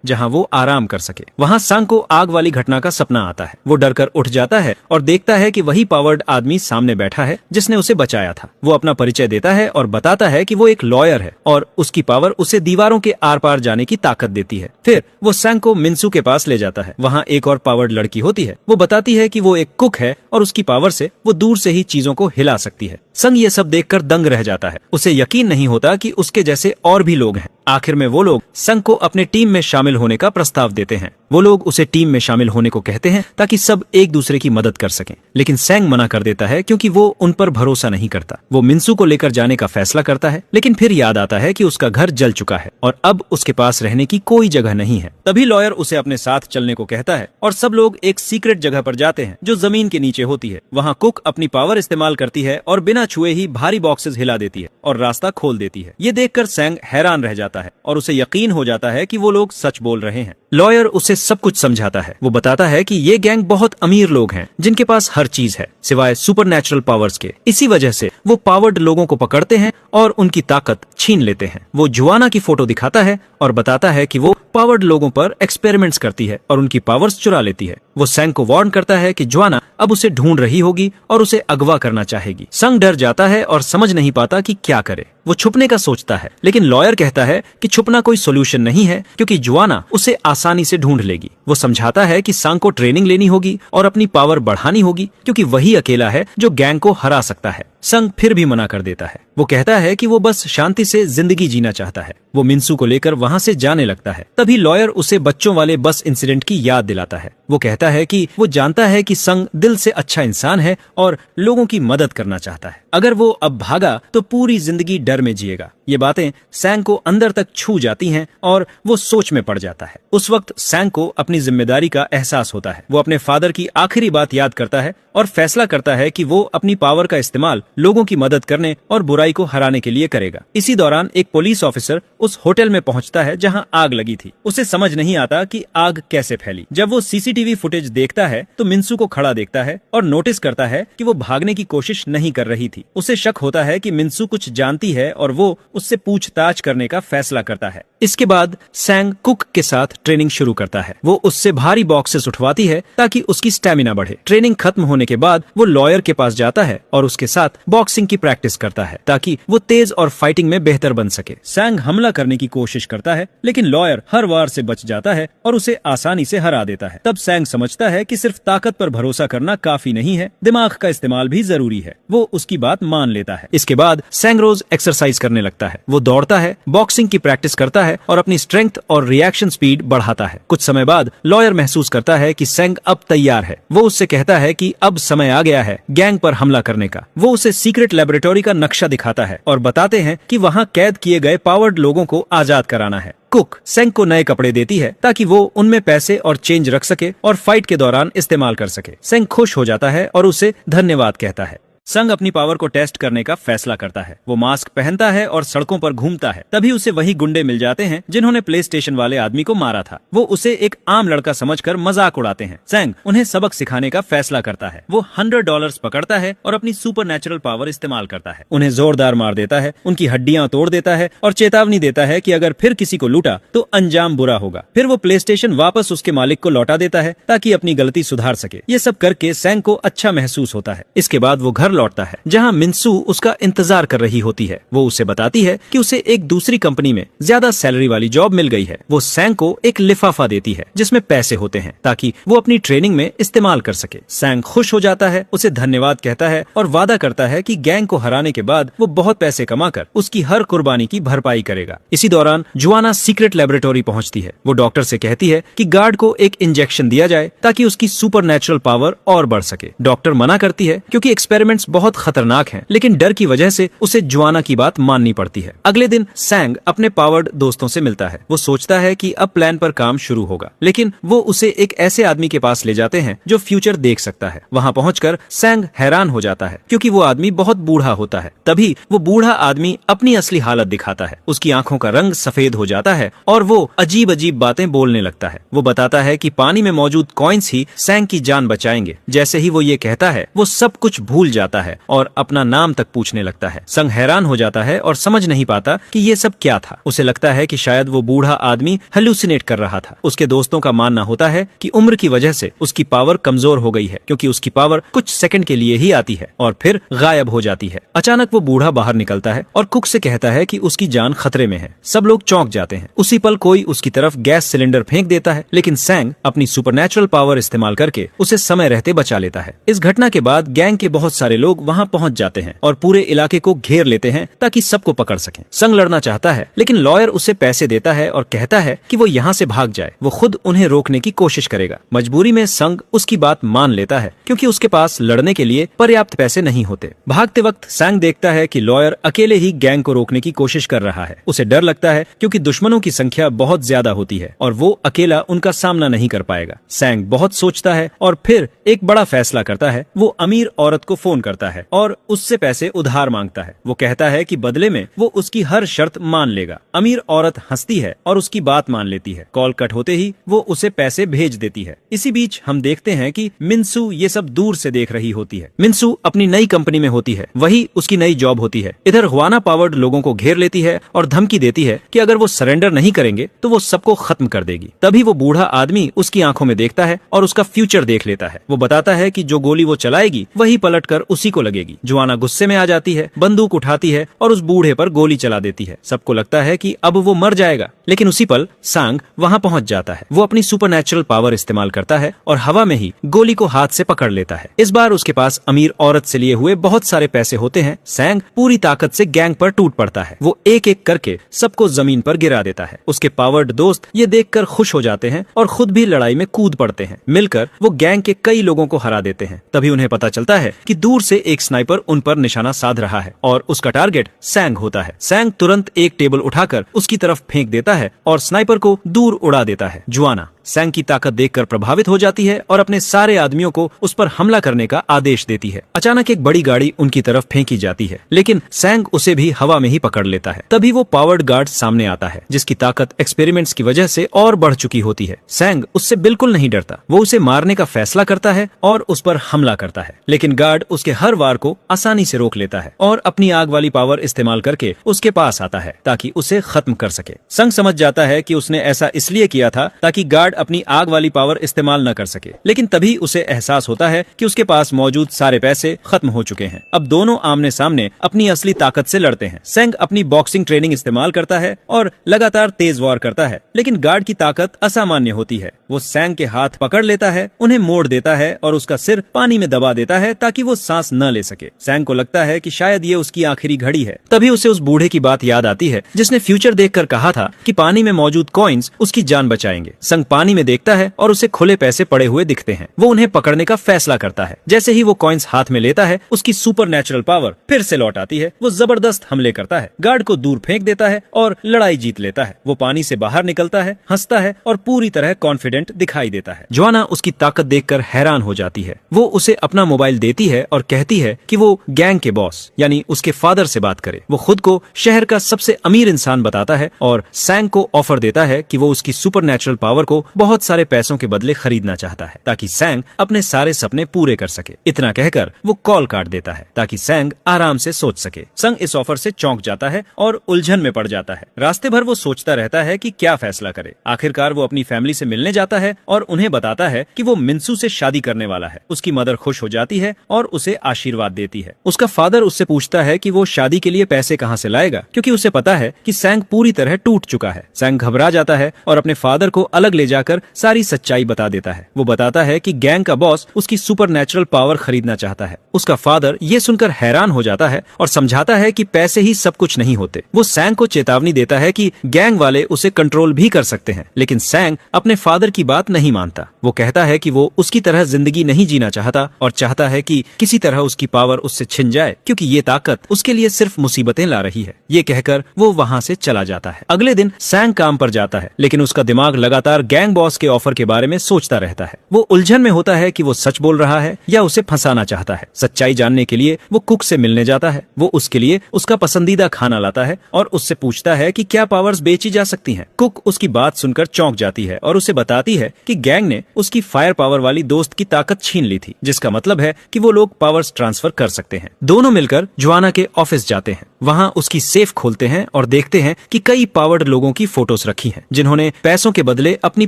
जहाँ वो आराम कर सके। वहाँ सैंग को आग वाली घटना का सपना आता है। वो डरकर उठ जाता है और देखता है कि वही पावर्ड आदमी सामने बैठा है जिसने उसे बचाया था। वो अपना परिचय देता है और बताता है कि वो एक लॉयर है और उसकी पावर उसे दीवारों के आर पार जाने की ताकत देती है। फिर वो सैंग को मिन्सू के पास ले जाता है। वहाँ एक और पावर्ड लड़की होती है। वो बताती है कि वो एक कुक है और उसकी पावर से वो दूर से ही चीजों को हिला सकती है। संग ये सब देखकर दंग रह जाता है। उसे यकीन नहीं होता कि उसके जैसे और भी लोग हैं। आखिर में वो लोग संग को अपने टीम में शामिल होने का प्रस्ताव देते हैं। वो लोग उसे टीम में शामिल होने को कहते हैं ताकि सब एक दूसरे की मदद कर सकें, लेकिन सैंग मना कर देता है क्योंकि वो उन पर भरोसा नहीं करता। वो मिन्सू को लेकर जाने का फैसला करता है, लेकिन फिर याद आता है कि उसका घर जल चुका है और अब उसके पास रहने की कोई जगह नहीं है। तभी लॉयर उसे अपने साथ चलने को कहता है और सब लोग एक सीक्रेट जगह पर जाते हैं जो जमीन के नीचे होती है। वहाँ कुक अपनी पावर इस्तेमाल करती है और बिना छुए ही भारी बॉक्सेस हिला देती है और रास्ता खोल देती है। ये देखकर सैंग हैरान रह जाता है और उसे यकीन हो जाता है कि वो लोग सच बोल रहे हैं। लॉयर उसे सब कुछ समझाता है। वो बताता है कि ये गैंग बहुत अमीर लोग हैं जिनके पास हर चीज है सिवाय सुपरनैचुरल पावर्स के। इसी वजह से वो पावर्ड लोगों को पकड़ते हैं और उनकी ताकत छीन लेते हैं। वो जुआना की फोटो दिखाता है और बताता है कि वो पावर्ड लोगों पर एक्सपेरिमेंट्स करती है और उनकी पावर्स चुरा लेती है। वो सैंग को वार्न करता है कि जुआना अब उसे ढूंढ रही होगी और उसे अगवा करना चाहेगी। संग डर जाता है और समझ नहीं पाता कि क्या करे। वो छुपने का सोचता है, लेकिन लॉयर कहता है कि छुपना कोई सोल्यूशन नहीं है क्योंकि जुआना उसे आसानी से ढूंढ लेगी। वो समझाता है कि संग को ट्रेनिंग लेनी होगी और अपनी पावर बढ़ानी होगी क्योंकि वही अकेला है जो गैंग को हरा सकता है। संग फिर भी मना कर देता है। वो कहता है कि वो बस शांति से जिंदगी जीना चाहता है। वो मिन्सू को लेकर वहाँ से जाने लगता है। तभी लॉयर उसे बच्चों वाले बस इंसिडेंट की याद दिलाता है। वो कहता है कि वो जानता है कि संग दिल से अच्छा इंसान है और लोगों की मदद करना चाहता है। अगर वो अब भागा तो पूरी जिंदगी डर में जिएगा। ये बातें सैंग को अंदर तक छू जाती हैं और वो सोच में पड़ जाता है। उस वक्त सैंग को अपनी जिम्मेदारी का एहसास होता है। वो अपने फादर की आखिरी बात याद करता है और फैसला करता है कि वो अपनी पावर का इस्तेमाल लोगों की मदद करने और बुराई को हराने के लिए करेगा। इसी दौरान एक पुलिस ऑफिसर उस होटल में पहुंचता है जहां आग लगी थी। उसे समझ नहीं आता कि आग कैसे फैली। जब वो सीसीटीवी फुटेज देखता है तो मिन्सू को खड़ा देखता है और नोटिस करता है कि वो भागने की कोशिश नहीं कर रही थी। उसे शक होता है कि मिन्सू कुछ जानती है और वो उससे पूछताछ करने का फैसला करता है। इसके बाद सैंग कुक के साथ ट्रेनिंग शुरू करता है। वो उससे भारी बॉक्सेस उठवाती है ताकि उसकी स्टेमिना बढ़े। ट्रेनिंग खत्म होने के बाद वो लॉयर के पास जाता है और उसके साथ बॉक्सिंग की प्रैक्टिस करता है ताकि वो तेज और फाइटिंग में बेहतर बन सके। सैंग हमला करने की कोशिश करता है, लेकिन लॉयर हर वार से बच जाता है और उसे आसानी से हरा देता है। तब सैंग समझता है कि सिर्फ ताकत पर भरोसा करना काफी नहीं है, दिमाग का इस्तेमाल भी जरूरी है। वो उसकी बात मान लेता है। इसके बाद सैंग रोज एक्सरसाइज करने लगता है। वो दौड़ता है, बॉक्सिंग की प्रैक्टिस करता है और अपनी स्ट्रेंथ और रिएक्शन स्पीड बढ़ाता है। कुछ समय बाद लॉयर महसूस करता है कि सैंग अब तैयार है। वो उससे कहता है कि अब समय आ गया है गैंग पर हमला करने का। वो उसे सीक्रेट लेबोरेटरी का नक्शा दिखाता है और बताते हैं कि वहाँ कैद किए गए पावर्ड लोगों को आजाद कराना है। कुक सैंग को नए कपड़े देती है ताकि वो उनमें पैसे और चेंज रख सके और फाइट के दौरान इस्तेमाल कर सके। सैंग खुश हो जाता है और उसे धन्यवाद कहता है। संग अपनी पावर को टेस्ट करने का फैसला करता है। वो मास्क पहनता है और सड़कों पर घूमता है। तभी उसे वही गुंडे मिल जाते हैं जिन्होंने प्ले स्टेशन वाले आदमी को मारा था। वो उसे एक आम लड़का समझकर मजाक उड़ाते हैं। सैंग उन्हें सबक सिखाने का फैसला करता है। वो $100 पकड़ता है और अपनी सुपर नेचुरल पावर इस्तेमाल करता है। उन्हें जोरदार मार देता है, उनकी हड्डियां तोड़ देता है और चेतावनी देता है कि अगर फिर किसी को लूटा तो अंजाम बुरा होगा। फिर वो प्ले स्टेशन वापस उसके मालिक को लौटा देता है ताकि अपनी गलती सुधार सके। ये सब करके सैंग को अच्छा महसूस होता है। इसके बाद वो घर लौटता है जहां मिन्सू उसका इंतजार कर रही होती है। वो उसे बताती है कि उसे एक दूसरी कंपनी में ज्यादा सैलरी वाली जॉब मिल गई है। वो सैंग को एक लिफाफा देती है जिसमें पैसे होते हैं ताकि वो अपनी ट्रेनिंग में इस्तेमाल कर सके। सैंग खुश हो जाता है, उसे धन्यवाद कहता है और वादा करता है कि गैंग को हराने के बाद वो बहुत पैसे कमाकर उसकी हर कुर्बानी की भरपाई करेगा। इसी दौरान जुआना सीक्रेट लेबोरेटरी पहुंचती है। वो डॉक्टर से कहती है कि गार्ड को एक इंजेक्शन दिया जाए ताकि उसकी सुपर नेचुरल पावर और बढ़ सके। डॉक्टर मना करती है क्योंकि एक्सपेरिमेंट एक्सपेरिमेंट्स बहुत खतरनाक हैं, लेकिन डर की वजह से उसे जुआना की बात माननी पड़ती है। अगले दिन सैंग अपने पावर्ड दोस्तों से मिलता है। वो सोचता है कि अब प्लान पर काम शुरू होगा, लेकिन वो उसे एक ऐसे आदमी के पास ले जाते हैं जो फ्यूचर देख सकता है। वहाँ पहुंचकर सैंग हैरान हो जाता है क्योंकि वो आदमी बहुत बूढ़ा होता है। तभी वो बूढ़ा आदमी अपनी असली हालत दिखाता है। उसकी आंखों का रंग सफेद हो जाता है और वो अजीब अजीब बातें बोलने लगता है। वो बताता है कि पानी में मौजूद कॉइन्स ही सैंग की जान बचाएंगे। जैसे ही वो ये कहता है, वो सब कुछ भूल जाता है और अपना नाम तक पूछने लगता है। सैंग हैरान हो जाता है और समझ नहीं पाता कि ये सब क्या था। उसे लगता है कि शायद वो बूढ़ा आदमी हेलुसिनेट कर रहा था। उसके दोस्तों का मानना होता है कि उम्र की वजह से उसकी पावर कमजोर हो गई है, क्योंकि उसकी पावर कुछ सेकंड के लिए ही आती है और फिर गायब हो जाती है। अचानक वो बूढ़ा बाहर निकलता है और कुक से कहता है कि उसकी जान खतरे में है। सब लोग चौंक जाते हैं। उसी पल कोई उसकी तरफ गैस सिलेंडर फेंक देता है, लेकिन सैंग अपनी सुपरनैचुरल पावर इस्तेमाल करके उसे समय रहते बचा लेता है। इस घटना के बाद गैंग के बहुत सारे लोग वहाँ पहुँच जाते हैं और पूरे इलाके को घेर लेते हैं ताकि सबको पकड़ सकें। संग लड़ना चाहता है, लेकिन लॉयर उसे पैसे देता है और कहता है कि वो यहाँ से भाग जाए। वो खुद उन्हें रोकने की कोशिश करेगा। मजबूरी में संग उसकी बात मान लेता है क्योंकि उसके पास लड़ने के लिए पर्याप्त पैसे नहीं होते। भागते वक्त सैंग देखता है कि लॉयर अकेले ही गैंग को रोकने की कोशिश कर रहा है। उसे डर लगता है क्योंकि दुश्मनों की संख्या बहुत ज्यादा होती है और वो अकेला उनका सामना नहीं कर पाएगा। सैंग बहुत सोचता है और फिर एक बड़ा फैसला करता है। वो अमीर औरत को फोन करता है और उससे पैसे उधार मांगता है। वो कहता है कि बदले में वो उसकी हर शर्त मान लेगा। अमीर औरत हंसती है और उसकी बात मान लेती है। कॉल कट होते ही वो उसे पैसे भेज देती है। इसी बीच हम देखते हैं कि मिन्सू ये सब दूर से देख रही होती है। मिन्सू अपनी नई कंपनी में होती है, वही उसकी नई जॉब होती है। इधर ह्वाना पावर्ड लोगों को घेर लेती है और धमकी देती है कि अगर वो सरेंडर नहीं करेंगे तो वो सबको खत्म कर देगी। तभी वो बूढ़ा आदमी उसकी आंखों में देखता है और उसका फ्यूचर देख लेता है। वो बताता है कि जो गोली वो चलाएगी वही पलटकर उसी को लगेगी। जुआना गुस्से में आ जाती है, बंदूक उठाती है और उस बूढ़े पर गोली चला देती है। सबको लगता है कि अब वो मर जाएगा, लेकिन उसी पल सांग वहाँ पहुँच जाता है। वो अपनी सुपरनैचुरल पावर इस्तेमाल करता है और हवा में ही गोली को हाथ से पकड़ लेता है। इस बार उसके पास अमीर औरत से लिए हुए बहुत सारे पैसे होते हैं। सैंग पूरी ताकत से गैंग पर टूट पड़ता है। वो एक एक करके सबको जमीन पर गिरा देता है। उसके पावर्ड दोस्त ये देखकर खुश हो जाते हैं और खुद भी लड़ाई में कूद पड़ते हैं। मिलकर वो गैंग के कई लोगों को हरा देते हैं। तभी उन्हें पता चलता है कि दूर से एक स्नाइपर उन पर निशाना साध रहा है और उसका टारगेट सैंग होता है। सैंग तुरंत एक टेबल उठाकर उसकी तरफ फेंक देता है और स्नाइपर को दूर उड़ा देता है। जुआना सैंग की ताकत देखकर प्रभावित हो जाती है और अपने सारे आदमियों को उस पर हमला करने का आदेश देती है। अचानक एक बड़ी गाड़ी उनकी तरफ फेंकी जाती है, लेकिन सैंग उसे भी हवा में ही पकड़ लेता है। तभी वो पावर्ड गार्ड सामने आता है, जिसकी ताकत एक्सपेरिमेंट्स की वजह से और बढ़ चुकी होती है। सैंग उससे बिल्कुल नहीं डरता। वो उसे मारने का फैसला करता है और उस पर हमला करता है, लेकिन गार्ड उसके हर वार को आसानी से रोक लेता है और अपनी आग वाली पावर इस्तेमाल करके उसके पास आता है ताकि उसे खत्म कर सके। संग समझ जाता है कि उसने ऐसा इसलिए किया था ताकि गार्ड अपनी आग वाली पावर इस्तेमाल न कर सके, लेकिन तभी उसे एहसास होता है कि उसके पास मौजूद सारे पैसे खत्म हो चुके हैं। अब दोनों आमने सामने अपनी असली ताकत से लड़ते हैं। सैंग अपनी बॉक्सिंग ट्रेनिंग इस्तेमाल करता है और लगातार तेज वार करता है, लेकिन गार्ड की ताकत असामान्य होती है। वो सैंग के हाथ पकड़ लेता है, उन्हें मोड़ देता है और उसका सिर पानी में दबा देता है ताकि वो सांस न ले सके। सैंग को लगता है कि शायद ये उसकी आखिरी घड़ी है। तभी उसे उस बूढ़े की बात याद आती है जिसने फ्यूचर देखकर कहा था कि पानी में मौजूद कॉइन्स उसकी जान बचाएंगे। संग पानी में देखता है और उसे खुले पैसे पड़े हुए दिखते हैं। वो उन्हें पकड़ने का फैसला करता है। जैसे ही वो कॉइन्स हाथ में लेता है, उसकी सुपरनैचुरल पावर फिर से लौट आती है। वो जबरदस्त हमले करता है, गार्ड को दूर फेंक देता है और लड़ाई जीत लेता है। वो पानी से बाहर निकलता है, हंसता है और पूरी तरह कॉन्फिडेंट दिखाई देता है। जुआना उसकी ताकत देखकर हैरान हो जाती है। वो उसे अपना मोबाइल देती है और कहती है कि वो गैंग के बॉस यानी उसके फादर से बात करे। वो खुद को शहर का सबसे अमीर इंसान बताता है और सैंग को ऑफर देता है कि वो उसकी सुपरनैचुरल पावर को बहुत सारे पैसों के बदले खरीदना चाहता है ताकि सैंग अपने सारे सपने पूरे कर सके। इतना कहकर वो कॉल काट देता है ताकि सैंग आराम से सोच सके। संग इस ऑफर से चौंक जाता है और उलझन में पड़ जाता है। रास्ते भर वो सोचता रहता है कि क्या फैसला करे। आखिरकार वो अपनी फैमिली से मिलने जाता है और उन्हें बताता है कि वो मिन्सू से शादी करने वाला है। उसकी मदर खुश हो जाती है और उसे आशीर्वाद देती है। उसका फादर उससे पूछता है कि वो शादी के लिए पैसे कहाँ से लाएगा, क्योंकि उसे पता है कि सैंग पूरी तरह टूट चुका है। सैंग घबरा जाता है और अपने फादर को अलग ले जाकर जाकर सारी सच्चाई बता देता है। वो बताता है कि गैंग का बॉस उसकी सुपरनैचुरल पावर खरीदना चाहता है। उसका फादर ये सुनकर हैरान हो जाता है और समझाता है कि पैसे ही सब कुछ नहीं होते। वो सैंग को चेतावनी देता है कि गैंग वाले उसे कंट्रोल भी कर सकते हैं, लेकिन सैंग अपने फादर की बात नहीं मानता। वो कहता है कि वो उसकी तरह जिंदगी नहीं जीना चाहता और चाहता है कि किसी तरह उसकी पावर उससे छिन जाए, क्योंकि ये ताकत उसके लिए सिर्फ मुसीबतें ला रही है। ये कहकर वो वहाँ से चला जाता है। अगले दिन सैंग काम पर जाता है, लेकिन उसका दिमाग लगातार गैंग बॉस के ऑफर के बारे में सोचता रहता है। वो उलझन में होता है कि वो सच बोल रहा है या उसे फंसाना चाहता है। सच्चाई जानने के लिए वो कुक से मिलने जाता है। वो उसके लिए उसका पसंदीदा खाना लाता है और उससे पूछता है कि क्या पावर्स बेची जा सकती हैं। कुक उसकी बात सुनकर चौंक जाती है और उसे बताती है कि गैंग ने उसकी फायर पावर वाली दोस्त की ताकत छीन ली थी, जिसका मतलब है कि वो लोग पावर्स ट्रांसफर कर सकते हैं। दोनों मिलकर जोआना के ऑफिस जाते हैं। वहाँ उसकी सेफ खोलते हैं और देखते हैं कि कई पावर्ड लोगों की फोटोज रखी हैं, जिन्होंने पैसों के बदले अपनी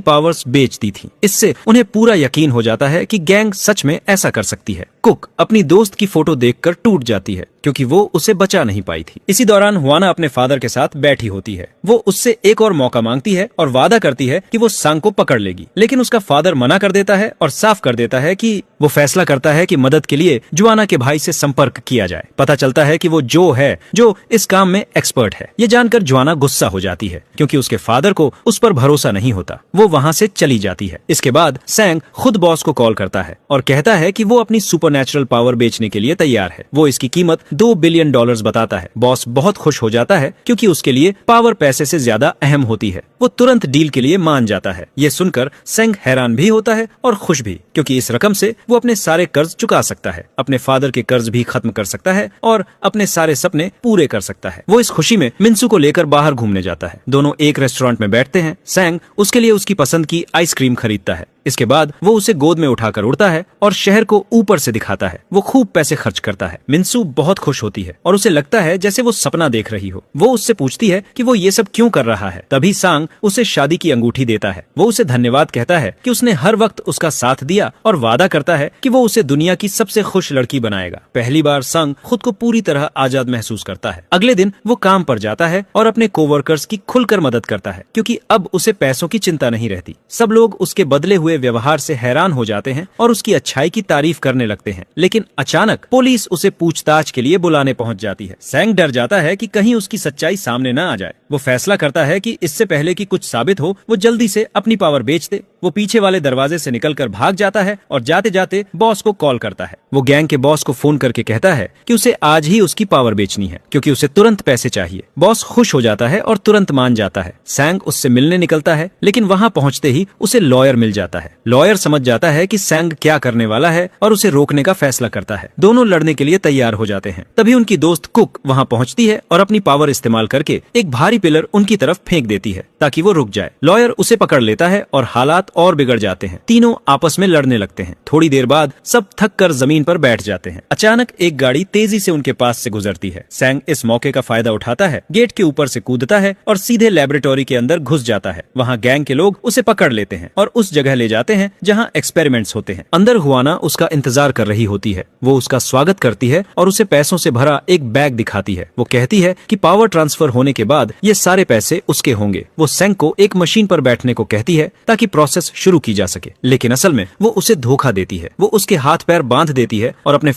पावर्स बेच दी थी। इससे उन्हें पूरा यकीन हो जाता है कि गैंग सच में ऐसा कर सकती है। कुक अपनी दोस्त की फोटो देखकर टूट जाती है, क्योंकि वो उसे बचा नहीं पाई थी। इसी दौरान हुआना अपने फादर के साथ बैठी होती है। वो उससे एक और मौका मांगती है और वादा करती है कि वो सांग को पकड़ लेगी, लेकिन उसका फादर मना कर देता है और साफ कर देता है कि वो फैसला करता है कि मदद के लिए जोआना के भाई से संपर्क किया जाए। पता चलता है कि वो जो है जो इस काम में एक्सपर्ट है। ये जानकर जोआना गुस्सा हो जाती है, क्योंकि उसके फादर को उस पर भरोसा नहीं होता। वो वहाँ से चली जाती है। इसके बाद सैंग खुद बॉस को कॉल करता है और कहता है कि वो अपनी सुपरनैचुरल पावर बेचने के लिए तैयार है। वो इसकी कीमत $2 बिलियन बताता है। बॉस बहुत खुश हो जाता है, क्योंकि उसके लिए पावर पैसे से ज्यादा अहम होती है। वो तुरंत डील के लिए मान जाता है। ये सुनकर सैंग हैरान भी होता है और खुश भी, क्योंकि इस रकम से वो अपने सारे कर्ज चुका सकता है, अपने फादर के कर्ज भी खत्म कर सकता है और अपने सारे सपने पूरे कर सकता है। वो इस खुशी में मिन्सू को लेकर बाहर घूमने जाता है। दोनों एक रेस्टोरेंट में बैठते हैं। सैंग उसके लिए उसकी पसंद की आइसक्रीम खरीदता है। इसके बाद वो उसे गोद में उठाकर उड़ता है और शहर को ऊपर से दिखाता है। वो खूब पैसे खर्च करता है। मिन्सू बहुत खुश होती है और उसे लगता है जैसे वो सपना देख रही हो। वो उससे पूछती है कि वो ये सब क्यों कर रहा है। तभी सांग उसे शादी की अंगूठी देता है। वो उसे धन्यवाद कहता है कि उसने हर वक्त उसका साथ दिया और वादा करता है कि वो उसे दुनिया की सबसे खुश लड़की बनाएगा। पहली बार सांग खुद को पूरी तरह आजाद महसूस करता है। अगले दिन वो काम पर जाता है और अपने कोवर्कर्स की खुलकर मदद करता है, क्योंकि अब उसे पैसों की चिंता नहीं रहती। सब लोग उसके बदले हुए व्यवहार से हैरान हो जाते हैं और उसकी अच्छाई की तारीफ करने लगते हैं। लेकिन अचानक पुलिस उसे पूछताछ के लिए बुलाने पहुंच जाती है। सैंग डर जाता है कि कहीं उसकी सच्चाई सामने न आ जाए। वो फैसला करता है कि इससे पहले कि कुछ साबित हो, वो जल्दी से अपनी पावर बेच दे। वो पीछे वाले दरवाजे से निकलकर भाग जाता है और जाते जाते बॉस को कॉल करता है। वो गैंग के बॉस को फोन करके कहता है कि उसे आज ही उसकी पावर बेचनी है, क्योंकि उसे तुरंत पैसे चाहिए। बॉस खुश हो जाता है और तुरंत मान जाता है। सैंग उससे मिलने निकलता है, लेकिन वहाँ पहुँचते ही उसे लॉयर मिल जाता है। लॉयर समझ जाता है कि सैंग क्या करने वाला है और उसे रोकने का फैसला करता है। दोनों लड़ने के लिए तैयार हो जाते हैं। तभी उनकी दोस्त कुक वहाँ पहुँचती है और अपनी पावर इस्तेमाल करके एक भारी पिलर उनकी तरफ फेंक देती है ताकि वो रुक जाए। लॉयर उसे पकड़ लेता है और हालात और बिगड़ जाते हैं। तीनों आपस में लड़ने लगते हैं। थोड़ी देर बाद सब थक कर जमीन पर बैठ जाते हैं। अचानक एक गाड़ी तेजी से उनके पास से गुजरती है। सैंग इस मौके का फायदा उठाता है, गेट के ऊपर से कूदता है और सीधे लेबोरेटरी के अंदर घुस जाता है। वहाँ गैंग के लोग उसे पकड़ लेते हैं और उस जगह ले जाते हैं जहाँ एक्सपेरिमेंट्स होते हैं। अंदर हुआना उसका इंतजार कर रही होती है। वो उसका स्वागत करती है और उसे पैसों से भरा एक बैग दिखाती है। वो कहती है कि पावर ट्रांसफर होने के बाद ये सारे पैसे उसके होंगे। वो सैंग को एक मशीन पर बैठने को कहती है ताकि प्रोसेस शुरू की जा सके, लेकिन असल में वो उसे धोखा देती है। वो उसके हाथ पैर बांध देती है और अपने